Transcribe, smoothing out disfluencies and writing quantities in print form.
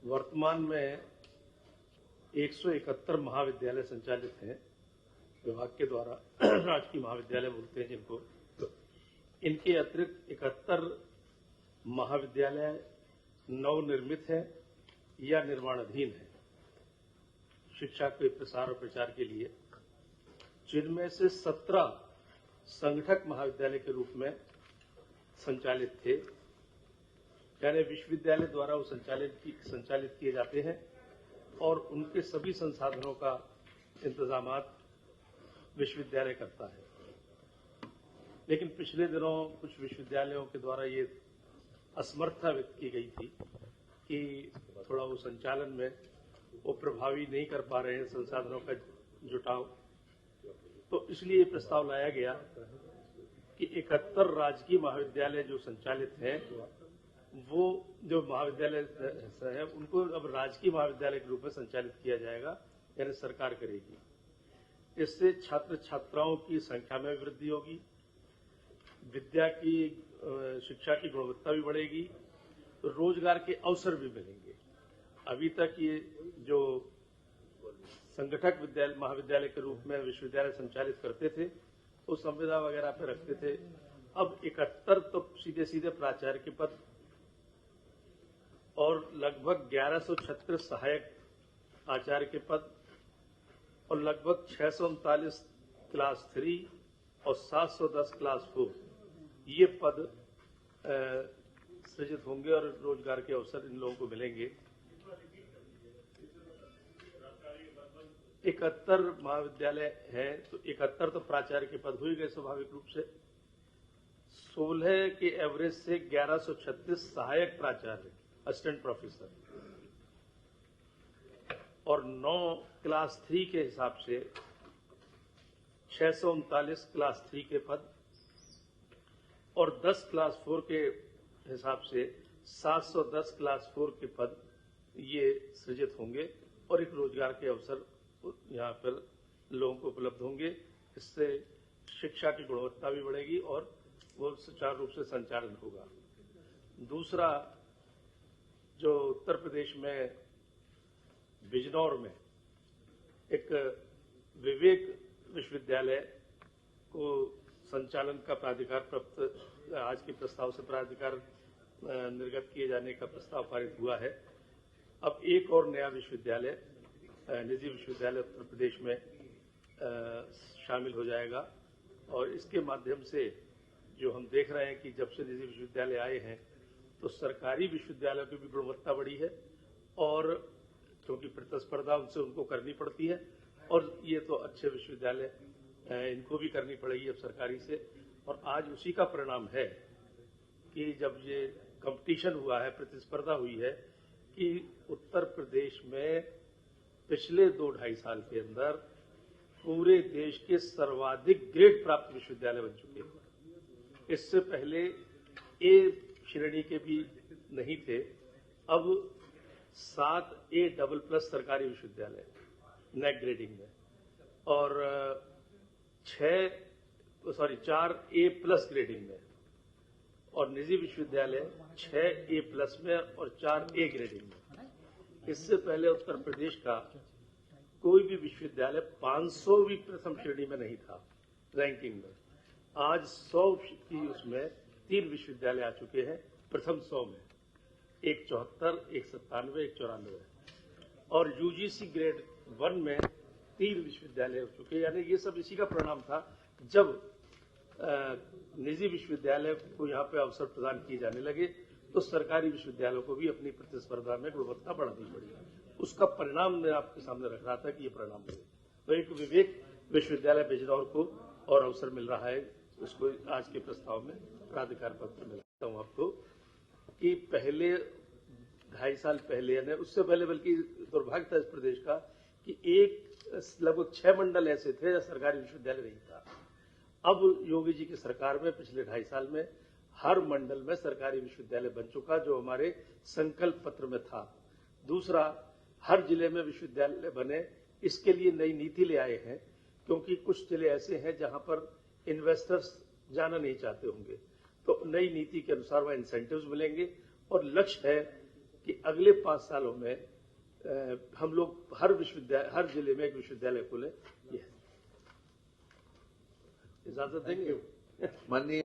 वर्तमान में 171 महाविद्यालय संचालित हैं विभाग के द्वारा। राजकीय महाविद्यालय बोलते हैं जिनको। इनके अतिरिक्त 71 महाविद्यालय नवनिर्मित हैं या निर्माणाधीन हैं शिक्षा के प्रसार और प्रचार के लिए, जिनमें से 17 संगठक महाविद्यालय के रूप में संचालित थे, यानी विश्वविद्यालय द्वारा वो संचालित किए जाते हैं और उनके सभी संसाधनों का इंतजाम विश्वविद्यालय करता है। लेकिन पिछले दिनों कुछ विश्वविद्यालयों के द्वारा ये असमर्थता व्यक्त की गई थी कि थोड़ा वो संचालन में वो प्रभावी नहीं कर पा रहे हैं संसाधनों का जुटाव, तो इसलिए प्रस्ताव लाया गया कि 71 राजकीय महाविद्यालय जो संचालित हैं, वो जो महाविद्यालय है उनको अब राजकीय महाविद्यालय के रूप में संचालित किया जाएगा, यानी सरकार करेगी। इससे छात्र छात्राओं की संख्या में वृद्धि होगी, विद्या की शिक्षा की गुणवत्ता भी बढ़ेगी, रोजगार के अवसर भी मिलेंगे। अभी तक ये जो संगठक महाविद्यालय के रूप में विश्वविद्यालय संचालित करते थे तो संविदा वगैरह पे रखते थे। अब 71 तो सीधे सीधे प्राचार्य के पद और लगभग 1136 सहायक आचार्य के पद और लगभग 639 क्लास 3 और 710 क्लास 4 ये पद सृजित होंगे और रोजगार के अवसर इन लोगों को मिलेंगे। 71 महाविद्यालय है तो 71 तो प्राचार्य के पद हो ही गए स्वाभाविक रूप से। 16 के एवरेज से 1136 सहायक प्राचार्य असिस्टेंट प्रोफेसर और 9 क्लास 3 के हिसाब से 639 क्लास 3 के पद और 10 क्लास 4 के हिसाब से 710 क्लास 4 के पद ये सृजित होंगे और एक रोजगार के अवसर यहाँ पर लोगों को उपलब्ध होंगे। इससे शिक्षा की गुणवत्ता भी बढ़ेगी और वो सुचारू रूप से संचालन होगा। दूसरा, जो उत्तर प्रदेश में बिजनौर में एक विवेक विश्वविद्यालय को संचालन का प्राधिकार प्राप्त, आज के प्रस्ताव से प्राधिकार निर्गत किए जाने का प्रस्ताव पारित हुआ है। अब एक और नया विश्वविद्यालय, निजी विश्वविद्यालय उत्तर प्रदेश में शामिल हो जाएगा और इसके माध्यम से जो हम देख रहे हैं कि जब से निजी विश्वविद्यालय आए हैं तो सरकारी विश्वविद्यालयों की भी गुणवत्ता बढ़ी है और क्योंकि प्रतिस्पर्धा उनसे उनको करनी पड़ती है और ये तो अच्छे विश्वविद्यालय इनको भी करनी पड़ेगी अब सरकारी से। और आज उसी का परिणाम है कि जब ये कंपटीशन हुआ है, प्रतिस्पर्धा हुई है कि उत्तर प्रदेश में पिछले 2-2.5 साल के अंदर पूरे देश के सर्वाधिक ग्रेड प्राप्त विश्वविद्यालय बन चुके हैं। इससे पहले ए श्रेणी के भी नहीं थे, अब 7 A++ सरकारी विश्वविद्यालय नेक ग्रेडिंग में और 4 A+ ग्रेडिंग में और निजी विश्वविद्यालय 6 A+ में और 4 A ग्रेडिंग में। इससे पहले उत्तर प्रदेश का कोई भी विश्वविद्यालय 500वीं प्रथम श्रेणी में नहीं था रैंकिंग में। आज 100 की उसमें 3 विश्वविद्यालय आ चुके हैं प्रथम 100 में, एक 74, एक 97, एक 94 और यूजीसी ग्रेड 1 में 3 विश्वविद्यालय हो चुके हैं। यानी ये सब इसी का परिणाम था जब निजी विश्वविद्यालय को यहाँ पे अवसर प्रदान किए जाने लगे तो सरकारी विश्वविद्यालयों को भी अपनी प्रतिस्पर्धा में गुणवत्ता बढ़ानी पड़ी। उसका परिणाम मैं आपके सामने रख रहा था कि ये परिणाम हुए। तो एक विवेक विश्वविद्यालय बिजनौर को और अवसर मिल रहा है, उसको आज के प्रस्ताव में प्राधिकार पत्र मिलता हूँ आपको कि पहले 2.5 साल पहले यानी उससे पहले बल्कि दुर्भाग्य था इस प्रदेश का कि लगभग 6 मंडल ऐसे थे जहाँ सरकारी विश्वविद्यालय नहीं था। अब योगी जी की सरकार में पिछले 2.5 साल में हर मंडल में सरकारी विश्वविद्यालय बन चुका, जो हमारे संकल्प पत्र में था। दूसरा, हर जिले में विश्वविद्यालय बने, इसके लिए नई नीति ले आए हैं क्योंकि कुछ जिले ऐसे हैं जहां पर इन्वेस्टर्स जाना नहीं चाहते होंगे, तो नई नीति के अनुसार वह इंसेंटिव्स मिलेंगे और लक्ष्य है कि अगले 5 सालों में हम लोग हर जिले में एक विश्वविद्यालय खोले। ये इजाजत देंगे। माननीय